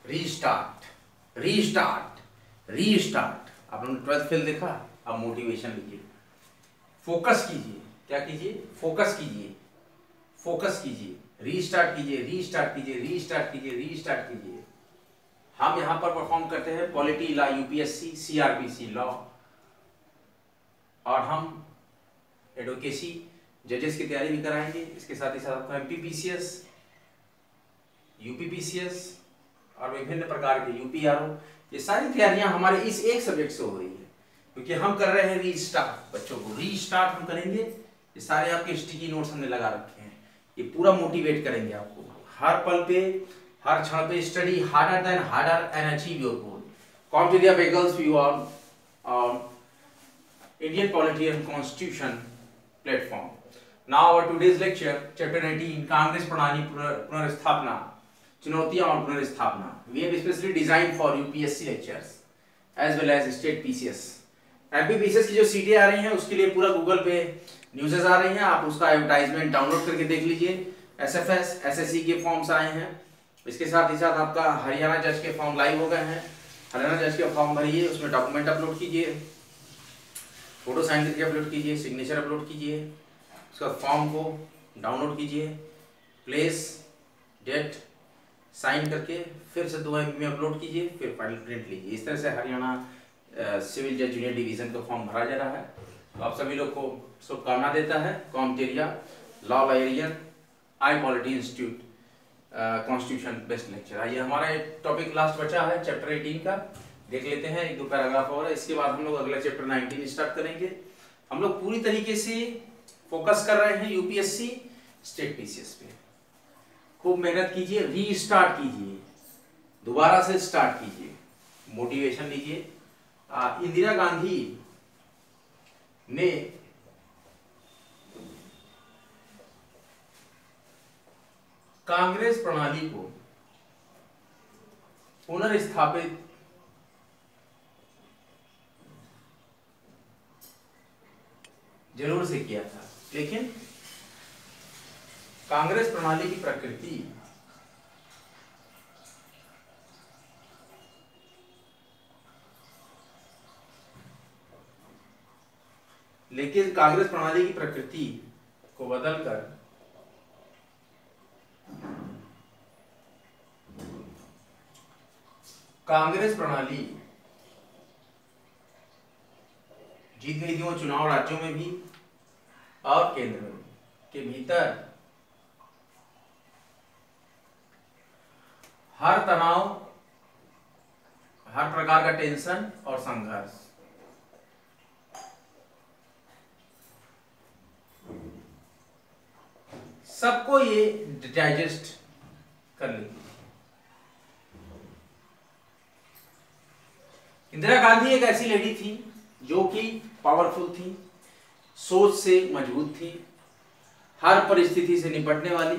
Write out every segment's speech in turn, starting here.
Restart restart restart. आप लोगों ने 12th फेल देखा। अब मोटिवेशन लीजिए, फोकस कीजिए। क्या कीजिए? फोकस कीजिए, फोकस कीजिए, रीस्टार्ट कीजिए, रीस्टार्ट कीजिए, रीस्टार्ट कीजिए, रीस्टार्ट कीजिए। हम यहां पर परफॉर्म करते हैं polity law, UPSC, CrPC law, और हम एडवोकेसी जजेस की तैयारी भी कराएंगे। इसके साथ ही साथ आपको एमपीपीसीएस, यूपीपीसीएस और विभिन्न प्रकार के यूपीआरओ, ये सारी तैयारियां हमारे इस एक सब्जेक्ट से हो रही है, क्योंकि हम कर रहे हैं रीस्टार्ट। बच्चों को रीस्टार्ट हम करेंगे। ये सारे आपके स्टिकी नोट्स हमने लगा रखे हैं, ये पूरा मोटिवेट करेंगे आपको। हर पल पे, हर क्षण पे study harder than harder and achieve your goal. Competitive exams view on Indian Polity and Constitution platform. Now our today's lecture, chapter 19, Congress प्रणाली पुनर्स्थापना, चुनौतियां और पुनर्स्थापना। We have specially designed for UPSC lectures as well as state PCS. MPPCS की जो सीटें आ रही हैं उसके लिए पूरा गूगल पे न्यूज़ेस आ रही हैं, आप उसका एडवर्टाइजमेंट डाउनलोड करके देख लीजिए। SFS, SSC के फॉर्म्स आए हैं। इसके साथ ही साथ आपका हरियाणा जज के फॉर्म लाइव हो गए हैं। हरियाणा जज के फॉर्म भरिए, उसमें डॉक्यूमेंट अपलोड कीजिए, फोटो साइन करके अपलोड कीजिए, सिग्नेचर अपलोड कीजिए, उसका फॉर्म को डाउनलोड कीजिए, प्लेस, डेट साइन करके फिर से 2 MB में अपलोड कीजिए, फिर फाइनल प्रिंट लीजिए। इस तरह से हरियाणा सिविल जज जूनियर डिवीजन का फॉर्म भरा जा रहा है। तो आप सभी लोग को शुभकामना देता है। कॉम्टेरिया law librarian I polity institute constitution best lecture. आइए, हमारा एक टॉपिक लास्ट बचा है चैप्टर 18 का, देख लेते हैं। 1-2 पैराग्राफ और है, इसके बाद हम लोग अगला चैप्टर 19 स्टार्ट करेंगे। हम लोग पूरी तरीके से फोकस कर रहे हैं यूपीएससी, स्टेट पीसीएस पे। खूब मेहनत कीजिए, रीस्टार्ट कीजिए, दोबारा से स्टार्ट कीजिए, मोटिवेशन लीजिए। इंदिरा गांधी ने कांग्रेस प्रणाली को पुनर्स्थापित जरूर से किया था, लेकिन कांग्रेस प्रणाली की प्रकृति को बदलकर कांग्रेस प्रणाली जीत गई थी वो चुनाव राज्यों में भी और केंद्र में के भीतर। हर तनाव, हर प्रकार का टेंशन और संघर्ष सबको ये डाइजेस्ट कर लेगी। इंदिरा गांधी एक ऐसी लेडी थी जो कि पावरफुल थी, सोच से मजबूत थी, हर परिस्थिति से निपटने वाली,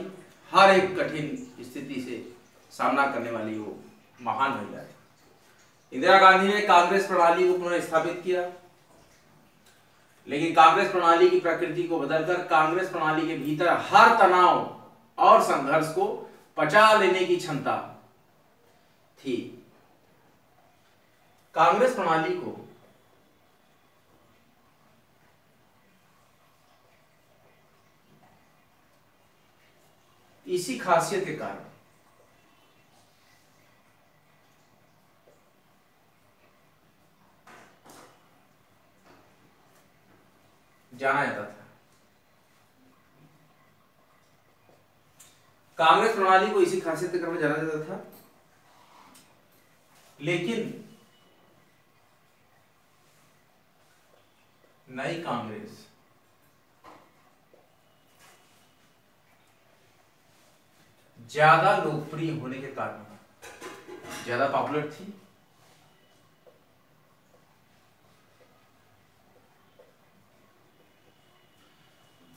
हर एक कठिन स्थिति से सामना करने वाली वो महान महिला थी। इंदिरा गांधी ने कांग्रेस प्रणाली को पुनर्स्थापित किया, लेकिन कांग्रेस प्रणाली की प्रकृति को बदलकर कांग्रेस प्रणाली के भीतर हर तनाव और संघर्ष को पचा लेने की क्षमता थी। कांग्रेस प्रणाली को इसी खासियत के कारण जाना जाता था। कांग्रेस प्रणाली को इसी खासियत के कारण जाना जाता था, लेकिन नई कांग्रेस ज्यादा लोकप्रिय होने के कारण, ज्यादा पॉपुलर थी,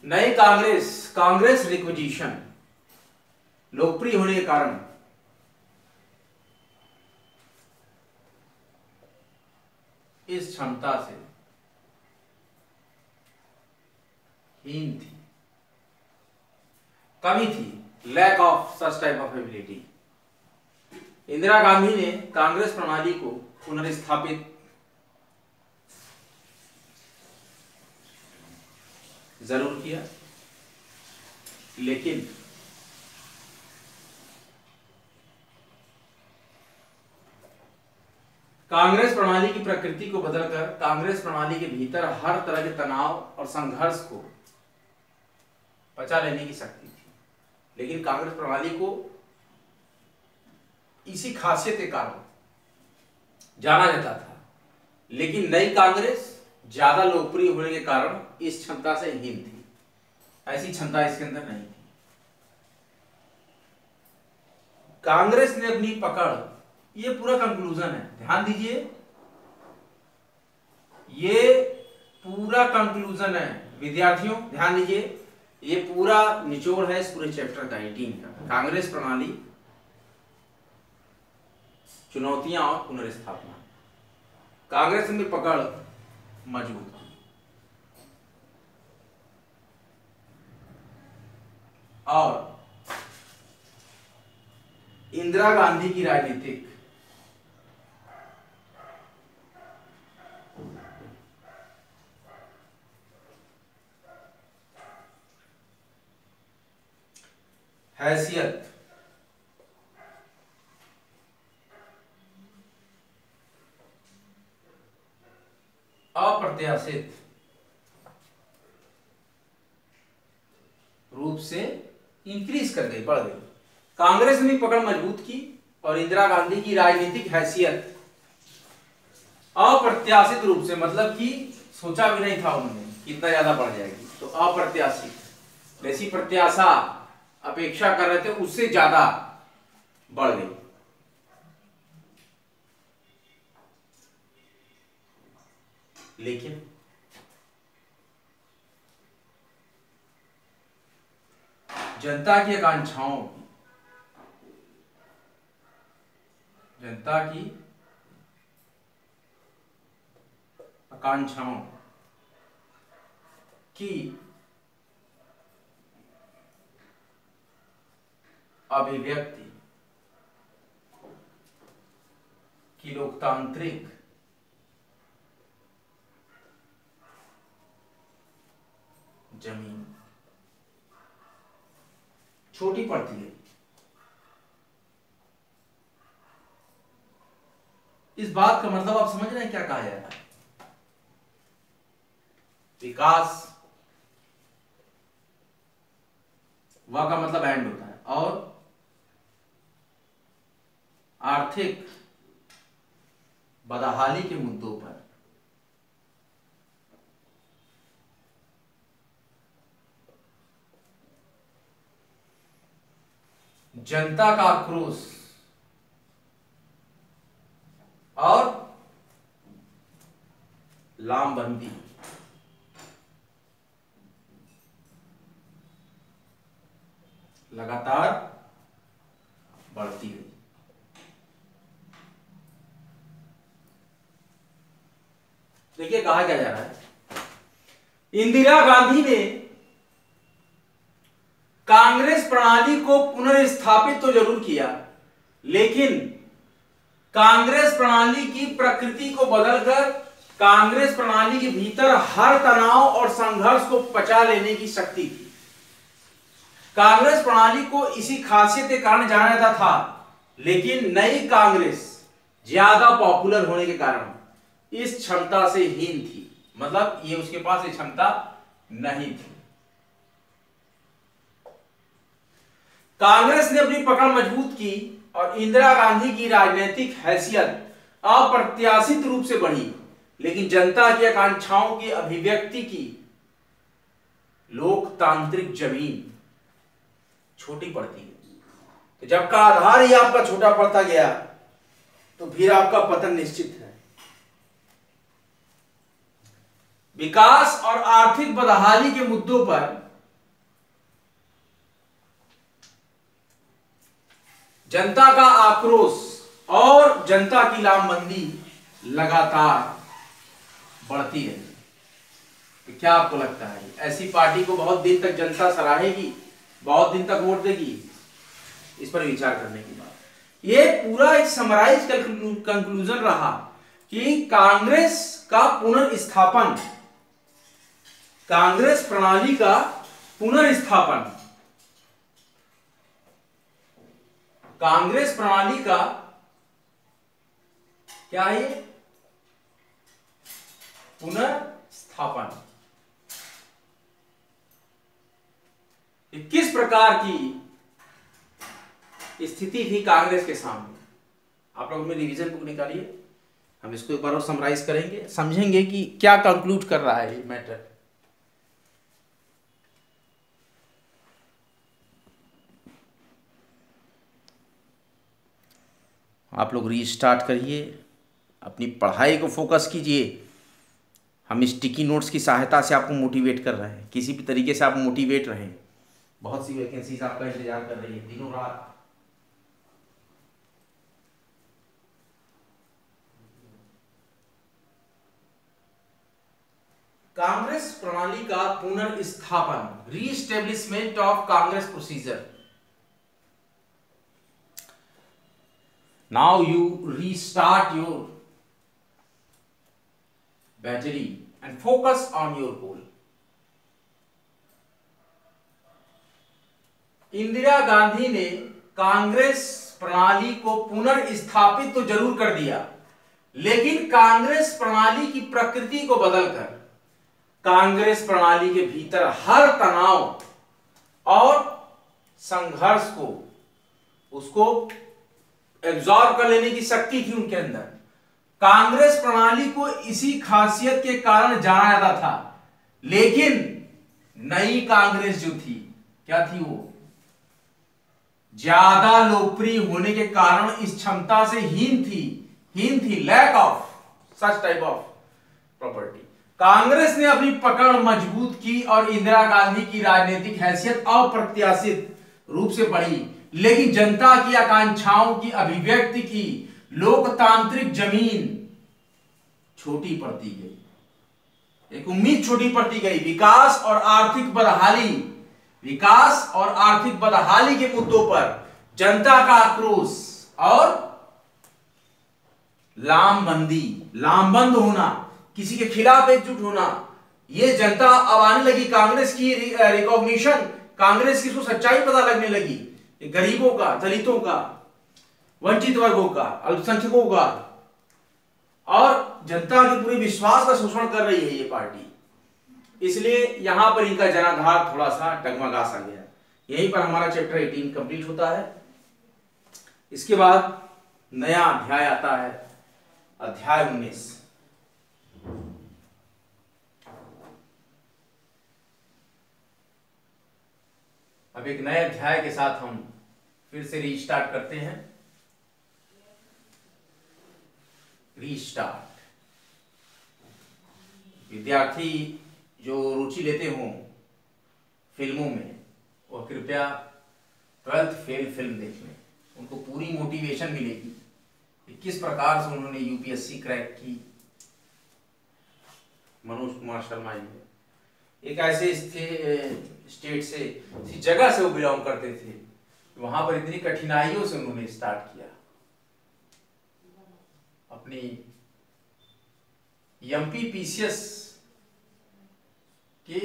नई कांग्रेस रिक्विजिशन लोकप्रिय होने के कारण इस क्षमता से हीन थी, कमी थी, lack of such type of ability. Indira Gandhi ने कांग्रेस प्रणाली को पुनर्स्थापित जरूर किया, लेकिन कांग्रेस प्रणाली की प्रकृति को बदलकर कांग्रेस प्रणाली के भीतर हर तरह के तनाव और संघर्ष को पचा लेने की शक्ति थी। लेकिन कांग्रेस प्रणाली को इसी खासियत के कारण जाना जाता था, लेकिन नई कांग्रेस ज्यादा लोकप्रिय होने के कारण इस क्षमता से हीन थी। ऐसी क्षमता इसके अंदर नहीं थी। कांग्रेस ने अपनी पकड़, ये पूरा कंक्लूजन है, ध्यान दीजिए, ये पूरा कंक्लूजन है विद्यार्थियों, ध्यान दीजिए, ये पूरा निचोड़ है इस पूरे चैप्टर का 18 का। कांग्रेस प्रणाली, चुनौतियां और पुनर्स्थापना। कांग्रेस में पकड़ मजबूत थी और इंदिरा गांधी की राजनीतिक हैसियत अप्रत्याशित रूप से इंक्रीज कर गई, बढ़ गई। कांग्रेस ने पकड़ मजबूत की और इंदिरा गांधी की राजनीतिक हैसियत अप्रत्याशित रूप से, मतलब कि सोचा भी नहीं था उन्होंने कि इतना ज्यादा बढ़ जाएगी, तो अप्रत्याशित, जैसी प्रत्याशा अपेक्षा कर रहे थे उससे ज्यादा बढ़ गई। लेकिन जनता की आकांक्षाओं, जनता की आकांक्षाओं की अभिव्यक्ति की लोकतांत्रिक जमीन छोटी पड़ती है। इस बात का मतलब आप समझ रहे हैं क्या कहा जा रहा है? विकास व का मतलब एंड होता है, और आर्थिक बदहाली के मुद्दों पर जनता का आक्रोश और लामबंदी लगातार बढ़ती गई। देखिए कहा क्या जा रहा है, इंदिरा गांधी ने कांग्रेस प्रणाली को पुनर्स्थापित तो जरूर किया, लेकिन कांग्रेस प्रणाली की प्रकृति को बदलकर कांग्रेस प्रणाली के भीतर हर तनाव और संघर्ष को पचा लेने की शक्ति थी। कांग्रेस प्रणाली को इसी खासियत के कारण जाना जाता था, लेकिन नई कांग्रेस ज्यादा पॉपुलर होने के कारण इस क्षमता से हीन थी, मतलब ये उसके पास ये क्षमता नहीं थी। कांग्रेस ने अपनी पकड़ मजबूत की और इंदिरा गांधी की राजनीतिक हैसियत अप्रत्याशित रूप से बढ़ी, लेकिन जनता की आकांक्षाओं की अभिव्यक्ति की लोकतांत्रिक जमीन छोटी पड़ती है। तो जब का आधार ही आपका छोटा पड़ता गया तो फिर आपका पतन निश्चित है। विकास और आर्थिक बदहाली के मुद्दों पर जनता का आक्रोश और जनता की लामबंदी लगातार बढ़ती है। तो क्या आपको लगता है ऐसी पार्टी को बहुत दिन तक जनता सराहेगी, बहुत दिन तक वोट देगी? इस पर विचार करने की बात। ये पूरा एक समराइज कंक्लूजन रहा कि कांग्रेस का पुनर्स्थापन, कांग्रेस प्रणाली का पुनर्स्थापन, कांग्रेस प्रणाली का क्या है ये, पुनर्स्थापन, किस प्रकार की स्थिति थी कांग्रेस के सामने। आप लोग में रिवीजन बुक निकालिए, हम इसको एक बार और समराइज करेंगे, समझेंगे कि क्या कंक्लूड कर रहा है ये मैटर। आप लोग रीस्टार्ट करिए, अपनी पढ़ाई को फोकस कीजिए। हम स्टिकी नोट्स की सहायता से आपको मोटिवेट कर रहे हैं, किसी भी तरीके से आप मोटिवेट रहें। बहुत सी वैकेंसीज आपका इंतजार कर रही है दिनों रात। कांग्रेस प्रणाली का पुनर्स्थापन, reestablishment of Congress procedure. Now you restart your battery and focus on your goal. Indira Gandhi ने कांग्रेस प्रणाली को पुनर्स्थापित तो जरूर कर दिया, लेकिन कांग्रेस प्रणाली की प्रकृति को बदलकर कांग्रेस प्रणाली के भीतर हर तनाव और संघर्ष को, उसको एब्जॉर्ब कर लेने की शक्ति थी उनके अंदर। कांग्रेस प्रणाली को इसी खासियत के कारण जाना जाता था, लेकिन नई कांग्रेस जो थी, क्या थी वो, ज्यादा लोकप्रिय होने के कारण इस क्षमता से हीन थी, lack of such type of property. Congress ने अपनी पकड़ मजबूत की और इंदिरा गांधी की राजनीतिक हैसियत अप्रत्याशित रूप से बढ़ी, लेकिन जनता की आकांक्षाओं की अभिव्यक्ति की लोकतांत्रिक जमीन छोटी पड़ती गई, एक उम्मीद छोटी पड़ती गई। विकास और आर्थिक बदहाली के मुद्दों पर जनता का आक्रोश और लामबंद होना, किसी के खिलाफ एकजुट होना, ये जनता अब आने लगी। कांग्रेस की रिकॉग्निशन, कांग्रेस की सच्चाई पता लगने लगी, गरीबों का, दलितों का, वंचित वर्गों का, अल्पसंख्यकों का, और जनता के पूरे विश्वास का शोषण कर रही है ये पार्टी। इसलिए यहां पर इनका जनाधार थोड़ा सा डगमगा सा गया। यहीं पर हमारा चैप्टर 18 कंप्लीट होता है। इसके बाद नया अध्याय आता है, अध्याय 19। अब एक नए अध्याय के साथ हम फिर से रीस्टार्ट करते हैं। रीस्टार्ट। विद्यार्थी जो रुचि लेते हों फिल्मों में, वो कृपया 12th फेल फिल्म देख लें, उनको पूरी मोटिवेशन मिलेगी कि किस प्रकार से उन्होंने यूपीएससी क्रैक की। मनोज कुमार शर्मा जी एक ऐसे स्टेट से, इसी जगह से वो बिलोंग करते थे, वहां पर इतनी कठिनाइयों से उन्होंने स्टार्ट किया। अपनी एमपीपीसीएस के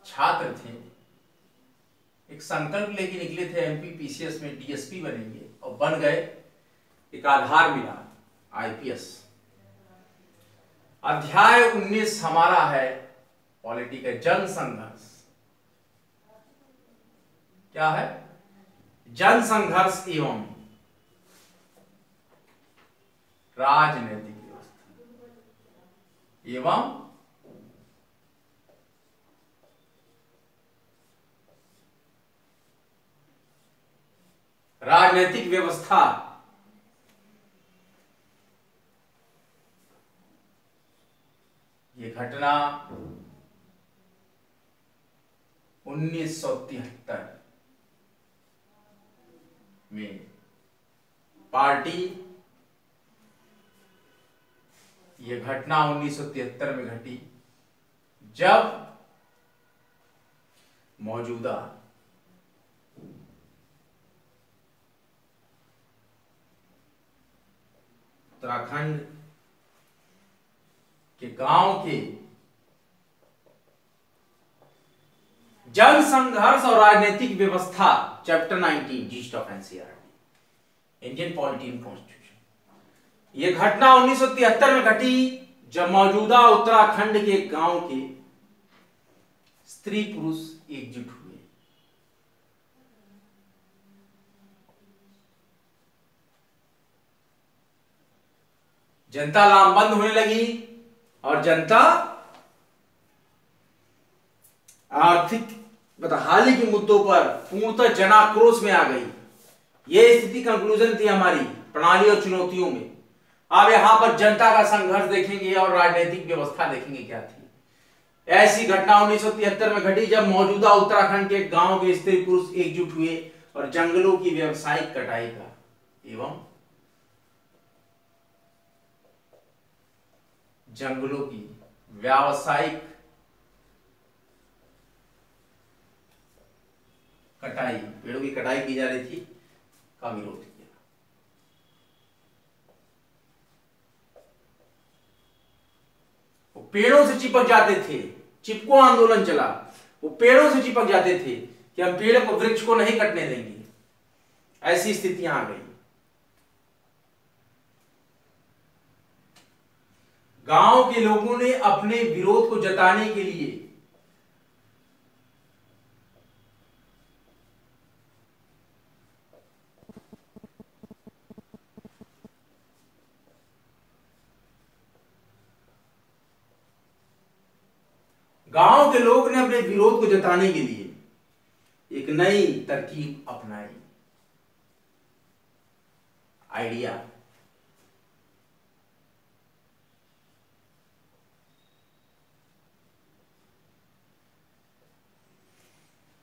छात्र थे, एक संकल्प लेके निकले थे एमपीपीसीएस में डीएसपी बनेंगे, और बन गए। एक आधार मिला आईपीएस। अध्याय 19 हमारा है पॉलिटी का जन संघर्ष। क्या है? जन संघर्ष एवं राजनीतिक व्यवस्था एवं राजनीतिक व्यवस्था। ये घटना 1973 में पार्टी, ये घटना 1973 में घटी जब मौजूदा उत्तराखंड के गांव के जन संघर्ष और राजनीतिक व्यवस्था, chapter 19 yeast of NCERT, Indian polity and constitution. यह घटना 1973 में घटी जब मौजूदा उत्तराखंड के गांव के स्त्री पुरुष एकजुट हुए। जनता लामबंद होने लगी और जनता आर्थिक बदहाली के मुद्दों पर पूर्णतः जनाक्रोश में आ गई। यह स्थिति कंक्लूजन थी हमारी प्रणाली और चुनौतियों में। अब यहां पर जनता का संघर्ष देखेंगे और राजनीतिक व्यवस्था देखेंगे क्या थी। ऐसी घटना 1973 में घटी जब मौजूदा उत्तराखंड के गांव के स्त्री पुरुष एकजुट हुए और जंगलों की व्यावसायिक कटाई का एवं जंगलों की व्यावसायिक कटाई, पेड़ों की कटाई की जा रही थी, का विरोध किया। वो पेड़ों से चिपक जाते थे, चिपको आंदोलन चला। वो पेड़ों से चिपक जाते थे कि हम पेड़ को, वृक्ष को नहीं कटने देंगे। ऐसी स्थितियां आ गई। गांव के लोगों ने अपने विरोध को जताने के लिए एक नई तरकीब अपनाई। आइडिया,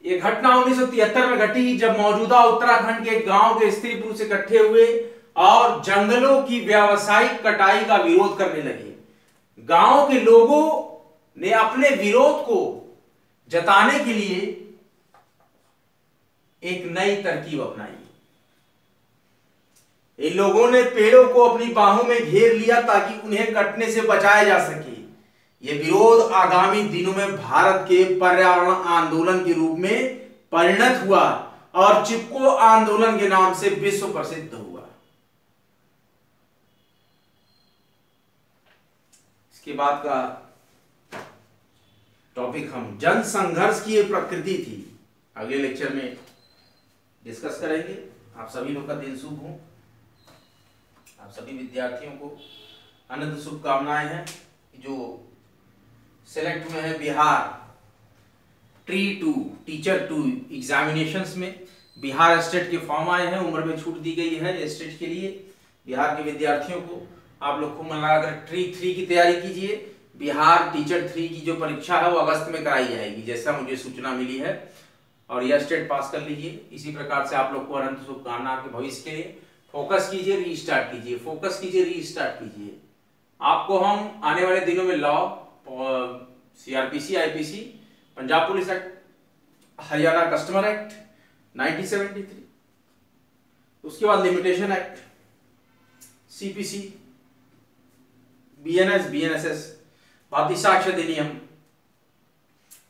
ये घटना 1973 में घटी जब मौजूदा उत्तराखंड के गांव के स्त्री पुरुष इकट्ठे हुए और जंगलों की व्यावसायिक कटाई का विरोध करने लगे। गांव के लोगों ने अपने विरोध को जताने के लिए एक नई तरकीब अपनाई। इन लोगों ने पेड़ों को अपनी बाहों में घेर लिया ताकि उन्हें कटने से बचाया जा सके। यह विरोध आगामी दिनों में भारत के पर्यावरण आंदोलन के रूप में परिणत हुआ और चिपको आंदोलन के नाम से विश्व प्रसिद्ध हुआ। इसके बाद का टॉपिक हम जन संघर्ष की प्रकृति थी, अगले लेक्चर में डिस्कस करेंगे। आप सभी लोग का दिन शुभ हो। आप सभी विद्यार्थियों को अनंत शुभकामनाएं हैं। जो सेलेक्ट में है बिहार टीचर 2 एग्जामिनेशंस में बिहार स्टेट के फॉर्म आए हैं। उम्र में छूट दी गई है स्टेट के लिए। बिहार के विद्यार्थियों को आप लोग को मन लगाकर ट्री 3 की तैयारी कीजिए। बिहार टीचर 3 की जो परीक्षा है वो अगस्त में कराई जाएगी, जैसा मुझे सूचना मिली है, और यह स्टेट पास कर लीजिए। इसी प्रकार से आप लोग को अनंत शुभकामना आपके भविष्य के लिए। फोकस कीजिए, रीस्टार्ट कीजिए, फोकस कीजिए, रीस्टार्ट कीजिए। आपको हम आने वाले दिनों में law, CrPC, IPC, Punjab police act, Haryana customer act 1973, उसके बाद limitation act, CPC, BNS, BNSS, भारतीय साक्ष्य अधिनियम,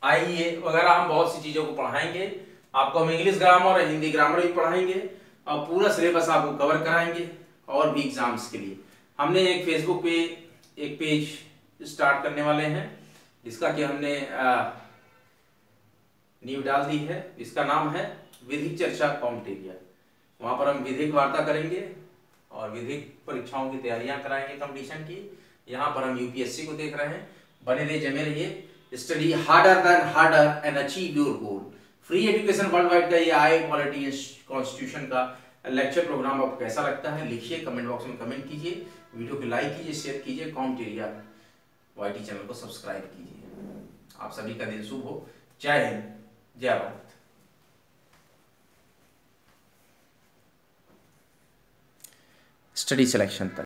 आईए वगैरह हम बहुत सी चीजों को पढ़ाएंगे। आपको हम इंग्लिश ग्रामर और हिंदी ग्रामर भी पढ़ाएंगे और पूरा सिलेबस आपको कवर कराएंगे। और भी एग्जाम्स के लिए हमने एक फेसबुक पे एक पेज स्टार्ट करने वाले हैं, जिसका कि हमने नींव डाल दी है। इसका नाम है विधिक चर्चा कॉम्पिटेरिया। वहां पर हम विधिक वार्ता करेंगे और विधिक परीक्षाओं की तैयारियां कराएंगे कंपटीशन की। यहाँ पर हम यूपीएससी को देख रहे हैं। बने रहिए, जमे रहिए। Study harder than harder and achieve your goal. Free education world wide का ये आई पॉलिटी कॉन्स्टिट्यूशन का लेक्चर प्रोग्राम आपको कैसा लगता है लिखिए, कमेंट बॉक्स में कमेंट कीजिए, वीडियो को लाइक कीजिए, शेयर कीजिए, कॉम्पिटेरिया वाईटी चैनल को सब्सक्राइब कीजिए। आप सभी का दिन शुभ हो। जय हिंद, जय भारत। स्टडी सिलेक्शन तक